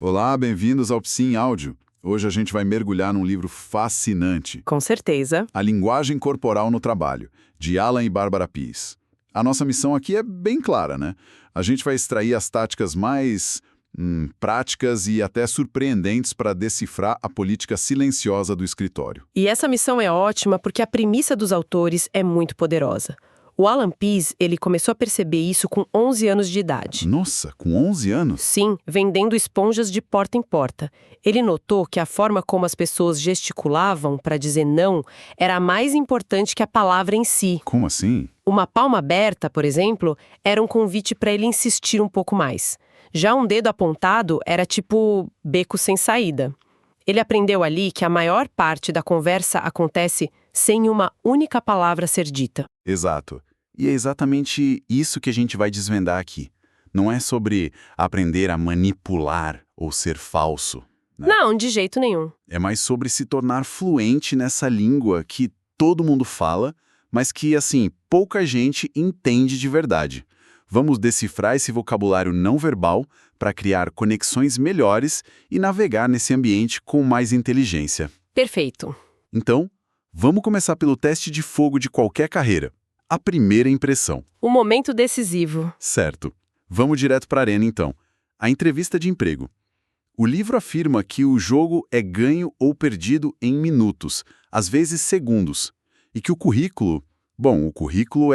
Olá, bem-vindos ao Psi em Áudio. Hoje a gente vai mergulhar num livro fascinante, Com certeza. A Linguagem Corporal no Trabalho, de Alan e Barbara Pease. A nossa missão aqui é bem clara, né? A gente vai extrair as táticas mais práticas e até surpreendentes para decifrar a política silenciosa do escritório. E essa missão é ótima porque a premissa dos autores é muito poderosa. O Alan Pease, ele começou a perceber isso com 11 anos de idade. Nossa, com 11 anos? Sim, vendendo esponjas de porta em porta. Ele notou que a forma como as pessoas gesticulavam para dizer não era mais importante que a palavra em si. Como assim? Uma palma aberta, por exemplo, era um convite para ele insistir um pouco mais. Já um dedo apontado era tipo beco sem saída. Ele aprendeu ali que a maior parte da conversa acontece sem uma única palavra ser dita. Exato. E é exatamente isso que a gente vai desvendar aqui. Não é sobre aprender a manipular ou ser falso. Não, de jeito nenhum. É mais sobre se tornar fluente nessa língua que todo mundo fala, mas que, assim, pouca gente entende de verdade. Vamos decifrar esse vocabulário não verbal para criar conexões melhores e navegar nesse ambiente com mais inteligência. Perfeito. Então, vamos começar pelo teste de fogo de qualquer carreira. A primeira impressão. O momento decisivo. Certo. Vamos direto para a arena, então. A entrevista de emprego. O livro afirma que o jogo é ganho ou perdido em minutos, às vezes segundos, e que o currículo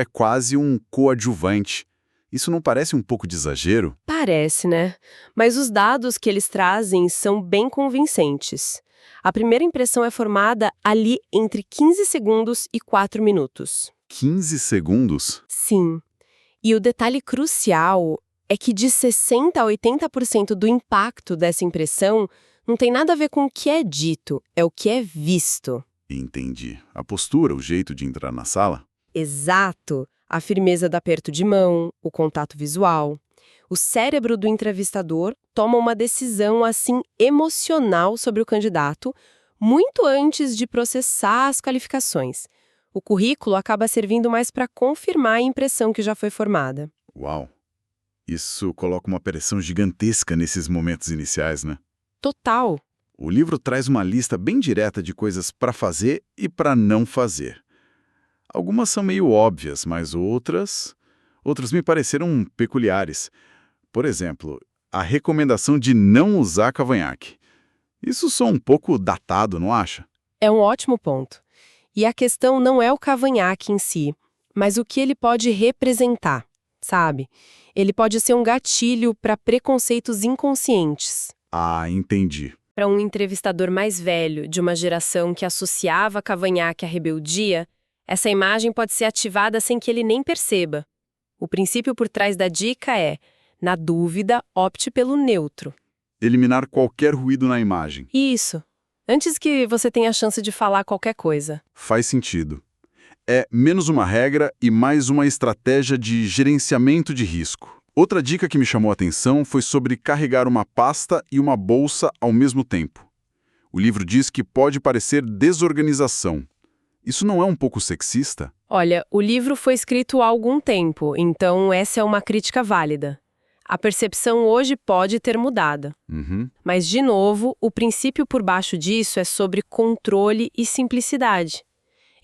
é quase um coadjuvante. Isso não parece um pouco de exagero? Parece, né? Mas os dados que eles trazem são bem convincentes. A primeira impressão é formada ali entre 15 segundos e 4 minutos. 15 segundos? Sim. E o detalhe crucial é que de 60% a 80% do impacto dessa impressão não tem nada a ver com o que é dito, é o que é visto. Entendi. A postura, o jeito de entrar na sala? Exato. A firmeza do aperto de mão, o contato visual. O cérebro do entrevistador toma uma decisão assim emocional sobre o candidato muito antes de processar as qualificações. O currículo acaba servindo mais para confirmar a impressão que já foi formada. Uau! Isso coloca uma pressão gigantesca nesses momentos iniciais, né? Total. O livro traz uma lista bem direta de coisas para fazer e para não fazer. Algumas são meio óbvias, mas outras me pareceram peculiares. Por exemplo, a recomendação de não usar cavanhaque. Isso soa um pouco datado, não acha? É um ótimo ponto. E a questão não é o cavanhaque em si, mas o que ele pode representar, sabe? Ele pode ser um gatilho para preconceitos inconscientes. Ah, entendi. Para um entrevistador mais velho, de uma geração que associava cavanhaque à rebeldia, essa imagem pode ser ativada sem que ele nem perceba. O princípio por trás da dica é, na dúvida, opte pelo neutro. Eliminar qualquer ruído na imagem. Isso. Antes que você tenha a chance de falar qualquer coisa. Faz sentido. É menos uma regra e mais uma estratégia de gerenciamento de risco. Outra dica que me chamou a atenção foi sobre carregar uma pasta e uma bolsa ao mesmo tempo. O livro diz que pode parecer desorganização. Isso não é um pouco sexista? Olha, o livro foi escrito há algum tempo, então essa é uma crítica válida. A percepção hoje pode ter mudado. Mas, de novo, o princípio por baixo disso é sobre controle e simplicidade.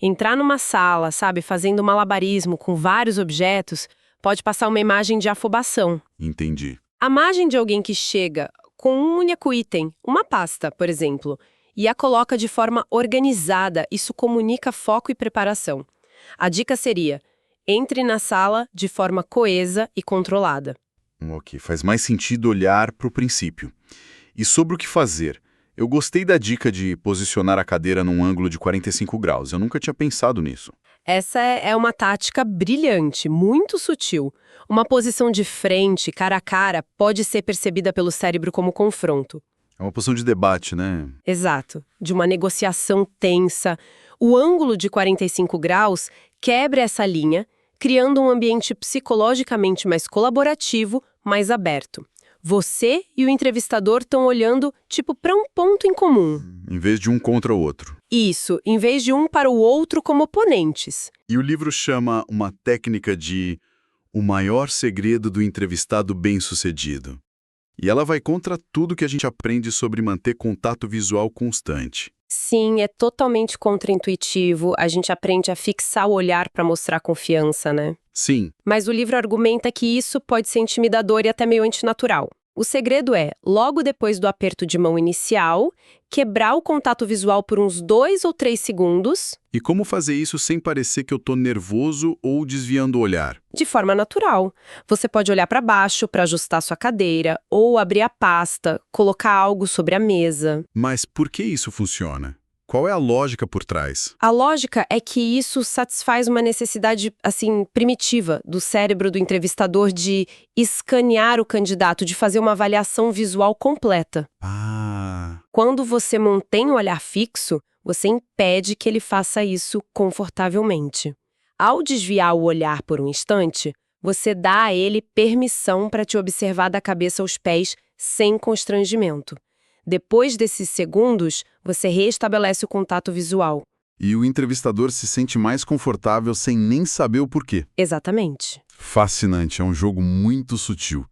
Entrar numa sala, sabe, fazendo malabarismo com vários objetos, pode passar uma imagem de afobação. Entendi. A imagem de alguém que chega com um único item, uma pasta, por exemplo, e a coloca de forma organizada, isso comunica foco e preparação. A dica seria, entre na sala de forma coesa e controlada. Ok, faz mais sentido olhar para o princípio. E sobre o que fazer? Eu gostei da dica de posicionar a cadeira num ângulo de 45 graus. Eu nunca tinha pensado nisso. Essa é uma tática brilhante, muito sutil. Uma posição de frente, cara a cara, pode ser percebida pelo cérebro como confronto. É uma posição de debate, né? Exato. De uma negociação tensa. O ângulo de 45 graus quebra essa linha, criando um ambiente psicologicamente mais colaborativo, mais aberto. Você e o entrevistador estão olhando, tipo, para um ponto em comum. Em vez de um contra o outro. Isso, em vez de um para o outro como oponentes. E o livro chama uma técnica de o maior segredo do entrevistado bem-sucedido. E ela vai contra tudo que a gente aprende sobre manter contato visual constante. Sim, é totalmente contraintuitivo. A gente aprende a fixar o olhar para mostrar confiança, né? Sim, Mas o livro argumenta que isso pode ser intimidador e até meio antinatural. O segredo é, logo depois do aperto de mão inicial, quebrar o contato visual por uns 2 ou 3 segundos, e como fazer isso sem parecer que eu tô nervoso ou desviando o olhar? de forma natural. Você pode olhar para baixo para ajustar sua cadeira, ou abrir a pasta, colocar algo sobre a mesa. Mas por que isso funciona? Qual é a lógica por trás? A lógica é que isso satisfaz uma necessidade, assim, primitiva do cérebro do entrevistador de escanear o candidato, de fazer uma avaliação visual completa. Ah, Quando você mantém o olhar fixo, você impede que ele faça isso confortavelmente. Ao desviar o olhar por um instante, você dá a ele permissão para te observar da cabeça aos pés sem constrangimento. Depois desses segundos, você reestabelece o contato visual. e o entrevistador se sente mais confortável sem nem saber o porquê. Exatamente. Fascinante, é um jogo muito sutil.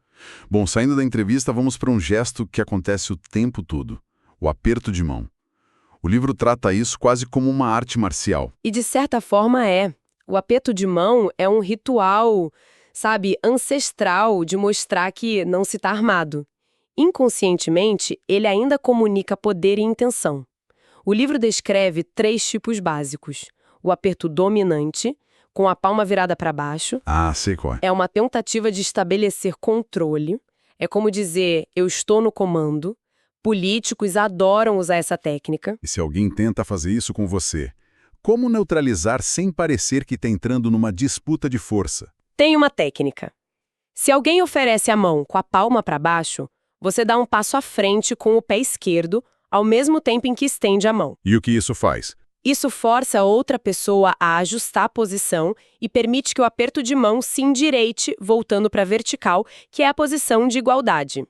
Bom, saindo da entrevista, vamos para um gesto que acontece o tempo todo: o aperto de mão. O livro trata isso quase como uma arte marcial. E de certa forma é. O aperto de mão é um ritual, sabe, ancestral de mostrar que não se está armado. Inconscientemente, ele ainda comunica poder e intenção. O livro descreve 3 tipos básicos. O aperto dominante, com a palma virada para baixo, Ah, sei qual é. é uma tentativa de estabelecer controle. É como dizer, eu estou no comando. Políticos adoram usar essa técnica. E se alguém tenta fazer isso com você, como neutralizar sem parecer que está entrando numa disputa de força? Tem uma técnica. Se alguém oferece a mão com a palma para baixo, você dá um passo à frente com o pé esquerdo, ao mesmo tempo em que estende a mão. E o que isso faz? Isso força a outra pessoa a ajustar a posição e permite que o aperto de mão se endireite, voltando para a vertical, que é a posição de igualdade.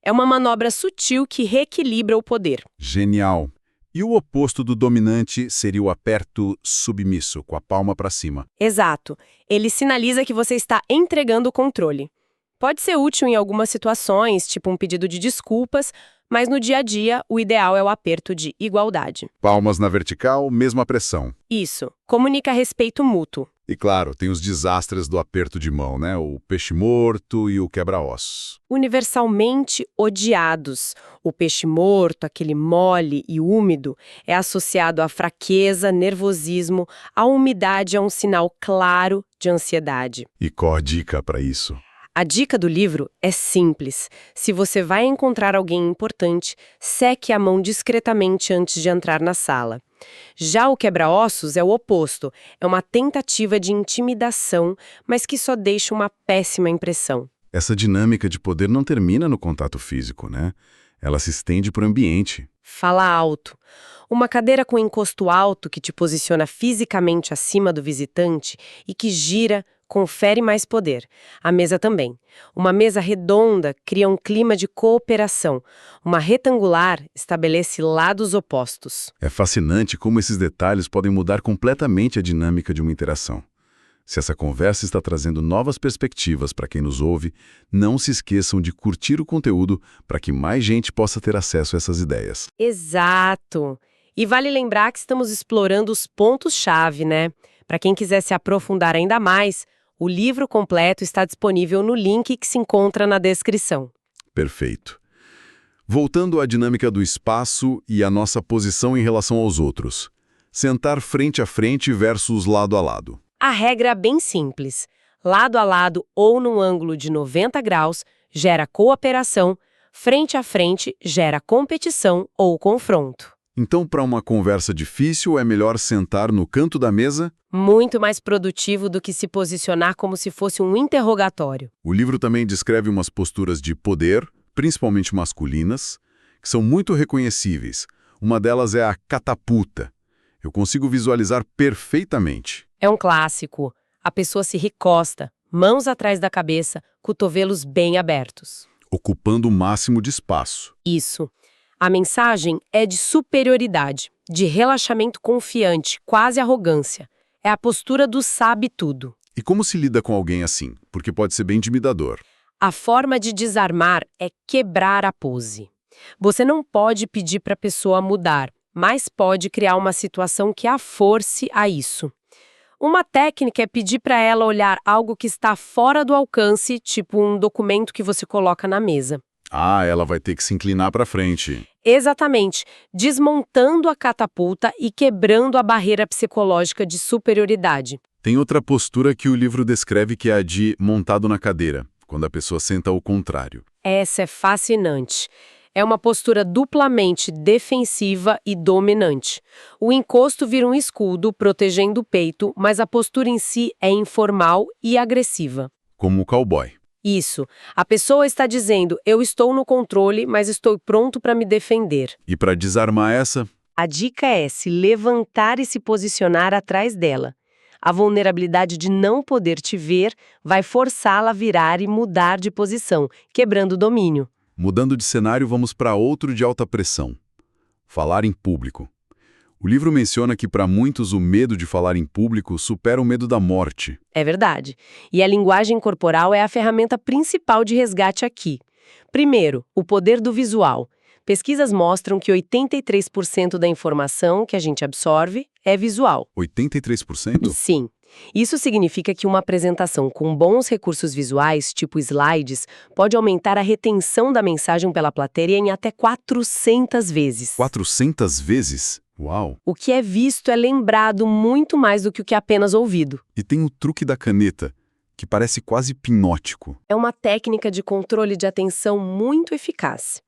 É uma manobra sutil que reequilibra o poder. Genial. E o oposto do dominante seria o aperto submisso, com a palma para cima. Exato. Ele sinaliza que você está entregando o controle. Pode ser útil em algumas situações, tipo um pedido de desculpas, mas no dia a dia, o ideal é o aperto de igualdade. Palmas na vertical, mesma pressão. Isso. Comunica respeito mútuo. E claro, tem os desastres do aperto de mão, né? O peixe morto e o quebra-ossos. Universalmente odiados. O peixe morto, aquele mole e úmido, é associado à fraqueza, nervosismo, a umidade é um sinal claro de ansiedade. E qual a dica para isso? A dica do livro é simples. Se você vai encontrar alguém importante, seque a mão discretamente antes de entrar na sala. Já o quebra-ossos é o oposto. É uma tentativa de intimidação, mas que só deixa uma péssima impressão. Essa dinâmica de poder não termina no contato físico, né? Ela se estende para o ambiente. Fala alto. Uma cadeira com encosto alto que te posiciona fisicamente acima do visitante e que gira, confere mais poder. A mesa também. Uma mesa redonda cria um clima de cooperação. Uma retangular estabelece lados opostos. É fascinante como esses detalhes podem mudar completamente a dinâmica de uma interação. Se essa conversa está trazendo novas perspectivas para quem nos ouve, não se esqueçam de curtir o conteúdo para que mais gente possa ter acesso a essas ideias. Exato! E vale lembrar que estamos explorando os pontos-chave, né? Para quem quiser se aprofundar ainda mais, o livro completo está disponível no link que se encontra na descrição. Perfeito. Voltando à dinâmica do espaço e à nossa posição em relação aos outros. Sentar frente a frente versus lado a lado. A regra é bem simples. Lado a lado ou num ângulo de 90 graus gera cooperação, frente a frente gera competição ou confronto. Então, para uma conversa difícil, é melhor sentar no canto da mesa? Muito mais produtivo do que se posicionar como se fosse um interrogatório. O livro também descreve umas posturas de poder, principalmente masculinas, que são muito reconhecíveis. Uma delas é a catapulta. Eu consigo visualizar perfeitamente. É um clássico. A pessoa se recosta, mãos atrás da cabeça, cotovelos bem abertos. Ocupando o máximo de espaço. Isso. A mensagem é de superioridade, de relaxamento confiante, quase arrogância. É a postura do sabe tudo. E como se lida com alguém assim? Porque pode ser bem intimidador. A forma de desarmar é quebrar a pose. Você não pode pedir para a pessoa mudar, mas pode criar uma situação que a force a isso. Uma técnica é pedir para ela olhar algo que está fora do alcance, tipo um documento que você coloca na mesa. Ah, ela vai ter que se inclinar para frente. Exatamente, desmontando a catapulta e quebrando a barreira psicológica de superioridade. Tem outra postura que o livro descreve que é a de montado na cadeira, quando a pessoa senta ao contrário. Essa é fascinante. É uma postura duplamente defensiva e dominante. O encosto vira um escudo protegendo o peito, mas a postura em si é informal e agressiva. Como o cowboy. Isso. A pessoa está dizendo, eu estou no controle, mas estou pronto para me defender. E para desarmar essa, A dica é se levantar e se posicionar atrás dela. A vulnerabilidade de não poder te ver vai forçá-la a virar e mudar de posição, quebrando o domínio. mudando de cenário, vamos para outro de alta pressão. Falar em público. O livro menciona que para muitos o medo de falar em público supera o medo da morte. É verdade. E a linguagem corporal é a ferramenta principal de resgate aqui. Primeiro, o poder do visual. Pesquisas mostram que 83% da informação que a gente absorve é visual. 83%? Sim. Isso significa que uma apresentação com bons recursos visuais, tipo slides, pode aumentar a retenção da mensagem pela plateia em até 400 vezes. 400 vezes? Uau! O que é visto é lembrado muito mais do que o que é apenas ouvido. E tem o truque da caneta, que parece quase hipnótico. É uma técnica de controle de atenção muito eficaz.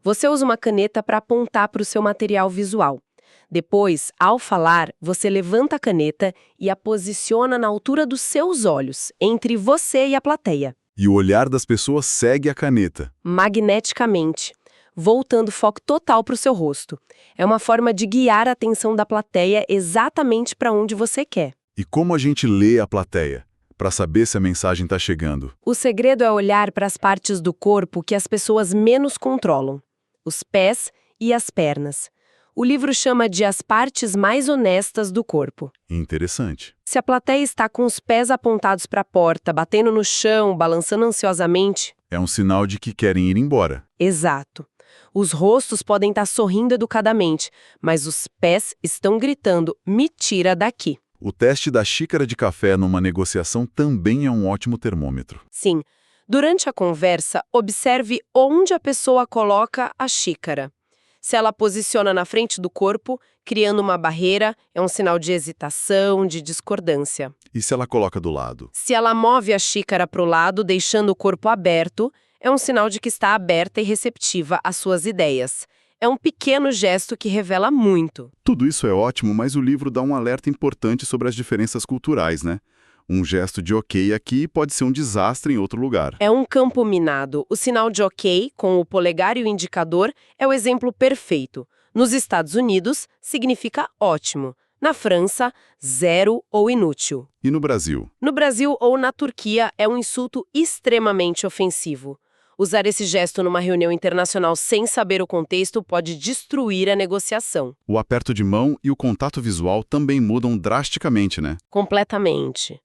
Você usa uma caneta para apontar para o seu material visual. Depois, ao falar, você levanta a caneta e a posiciona na altura dos seus olhos, entre você e a plateia. E o olhar das pessoas segue a caneta. Magneticamente, voltando foco total para o seu rosto. É uma forma de guiar a atenção da plateia exatamente para onde você quer. E como a gente lê a plateia, para saber se a mensagem está chegando? O segredo é olhar para as partes do corpo que as pessoas menos controlam: os pés e as pernas. O livro chama de as partes mais honestas do corpo. Interessante. Se a plateia está com os pés apontados para a porta, batendo no chão, balançando ansiosamente... É um sinal de que querem ir embora. Exato. Os rostos podem estar sorrindo educadamente, mas os pés estão gritando, me tira daqui. O teste da xícara de café numa negociação também é um ótimo termômetro. Sim. Durante a conversa, observe onde a pessoa coloca a xícara. Se ela posiciona na frente do corpo, criando uma barreira, é um sinal de hesitação, de discordância. E se ela coloca do lado? Se ela move a xícara para o lado, deixando o corpo aberto, é um sinal de que está aberta e receptiva às suas ideias. É um pequeno gesto que revela muito. Tudo isso é ótimo, mas o livro dá um alerta importante sobre as diferenças culturais, né? Um gesto de ok aqui pode ser um desastre em outro lugar. É um campo minado. O sinal de ok, com o polegar e o indicador, é o exemplo perfeito. Nos Estados Unidos, significa ótimo. Na França, zero ou inútil. E no Brasil? No Brasil ou na Turquia, é um insulto extremamente ofensivo. Usar esse gesto numa reunião internacional sem saber o contexto pode destruir a negociação. O aperto de mão e o contato visual também mudam drasticamente, né? Completamente.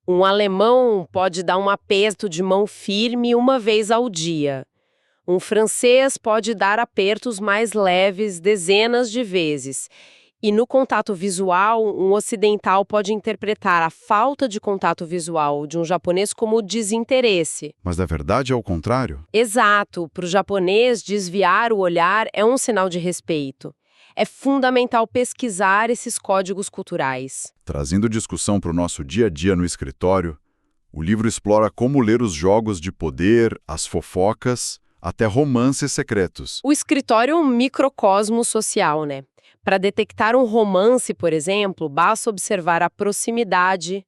Um alemão pode dar um aperto de mão firme uma vez ao dia. Um francês pode dar apertos mais leves dezenas de vezes. E no contato visual, um ocidental pode interpretar a falta de contato visual de um japonês como desinteresse. Mas na verdade é o contrário? Exato. Para o japonês, desviar o olhar é um sinal de respeito. É fundamental pesquisar esses códigos culturais. Trazendo discussão para o nosso dia a dia no escritório, o livro explora como ler os jogos de poder, as fofocas, até romances secretos. O escritório é um microcosmo social, né? Para detectar um romance, por exemplo, basta observar a proximidade,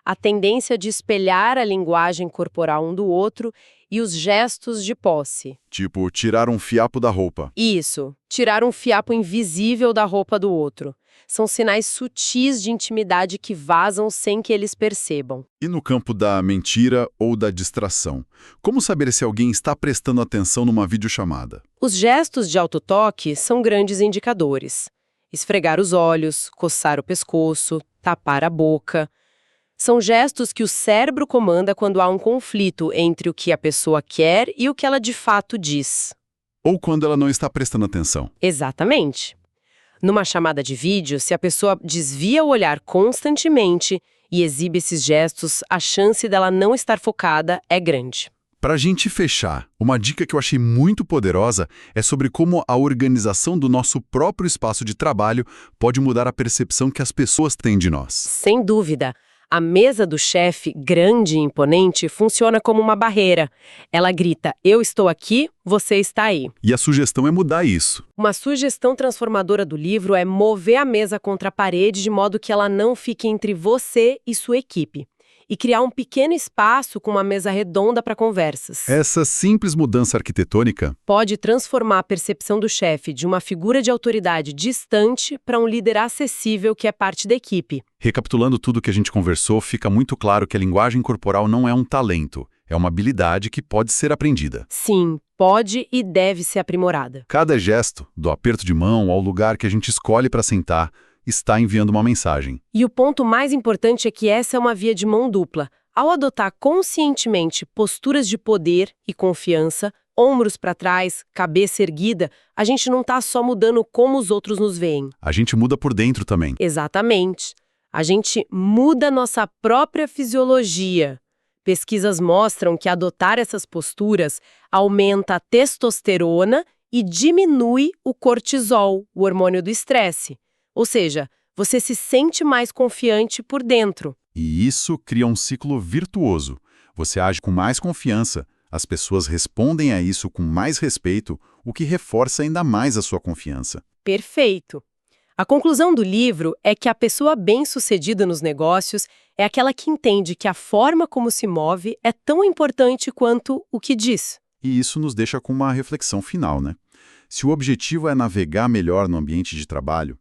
a tendência de espelhar a linguagem corporal um do outro e os gestos de posse. Tipo, tirar um fiapo da roupa. Isso, tirar um fiapo invisível da roupa do outro. São sinais sutis de intimidade que vazam sem que eles percebam. E no campo da mentira ou da distração? Como saber se alguém está prestando atenção numa videochamada? Os gestos de autotoque são grandes indicadores. Esfregar os olhos, coçar o pescoço, tapar a boca. São gestos que o cérebro comanda quando há um conflito entre o que a pessoa quer e o que ela de fato diz. Ou quando ela não está prestando atenção. Exatamente. Numa chamada de vídeo, se a pessoa desvia o olhar constantemente e exibe esses gestos, a chance dela não estar focada é grande. Para a gente fechar, uma dica que eu achei muito poderosa é sobre como a organização do nosso próprio espaço de trabalho pode mudar a percepção que as pessoas têm de nós. Sem dúvida. A mesa do chefe, grande e imponente, funciona como uma barreira. Ela grita, eu estou aqui, você está aí. E a sugestão é mudar isso. Uma sugestão transformadora do livro é mover a mesa contra a parede de modo que ela não fique entre você e sua equipe. E criar um pequeno espaço com uma mesa redonda para conversas. Essa simples mudança arquitetônica Pode transformar a percepção do chefe de uma figura de autoridade distante para um líder acessível que é parte da equipe. Recapitulando tudo que a gente conversou, fica muito claro que a linguagem corporal não é um talento, é uma habilidade que pode ser aprendida. Sim, pode e deve ser aprimorada. Cada gesto, do aperto de mão ao lugar que a gente escolhe para sentar, está enviando uma mensagem. E o ponto mais importante é que essa é uma via de mão dupla. Ao adotar conscientemente posturas de poder e confiança, ombros para trás, cabeça erguida, a gente não está só mudando como os outros nos veem. A gente muda por dentro também. Exatamente. A gente muda nossa própria fisiologia. Pesquisas mostram que adotar essas posturas aumenta a testosterona e diminui o cortisol, o hormônio do estresse. Ou seja, você se sente mais confiante por dentro. E isso cria um ciclo virtuoso. Você age com mais confiança, as pessoas respondem a isso com mais respeito, o que reforça ainda mais a sua confiança. Perfeito. A conclusão do livro é que a pessoa bem-sucedida nos negócios é aquela que entende que a forma como se move é tão importante quanto o que diz. E isso nos deixa com uma reflexão final, né? Se o objetivo é navegar melhor no ambiente de trabalho,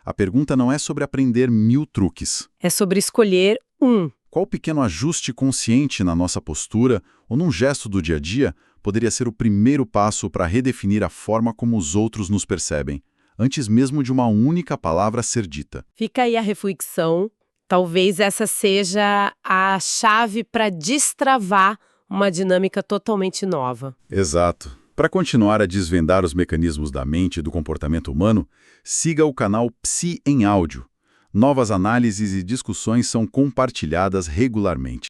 a pergunta não é sobre aprender 1000 truques. É sobre escolher um. Qual pequeno ajuste consciente na nossa postura ou num gesto do dia a dia poderia ser o primeiro passo para redefinir a forma como os outros nos percebem, antes mesmo de uma única palavra ser dita? Fica aí a reflexão. Talvez essa seja a chave para destravar uma dinâmica totalmente nova. Exato. Para continuar a desvendar os mecanismos da mente e do comportamento humano, siga o canal Psi em Áudio. Novas análises e discussões são compartilhadas regularmente.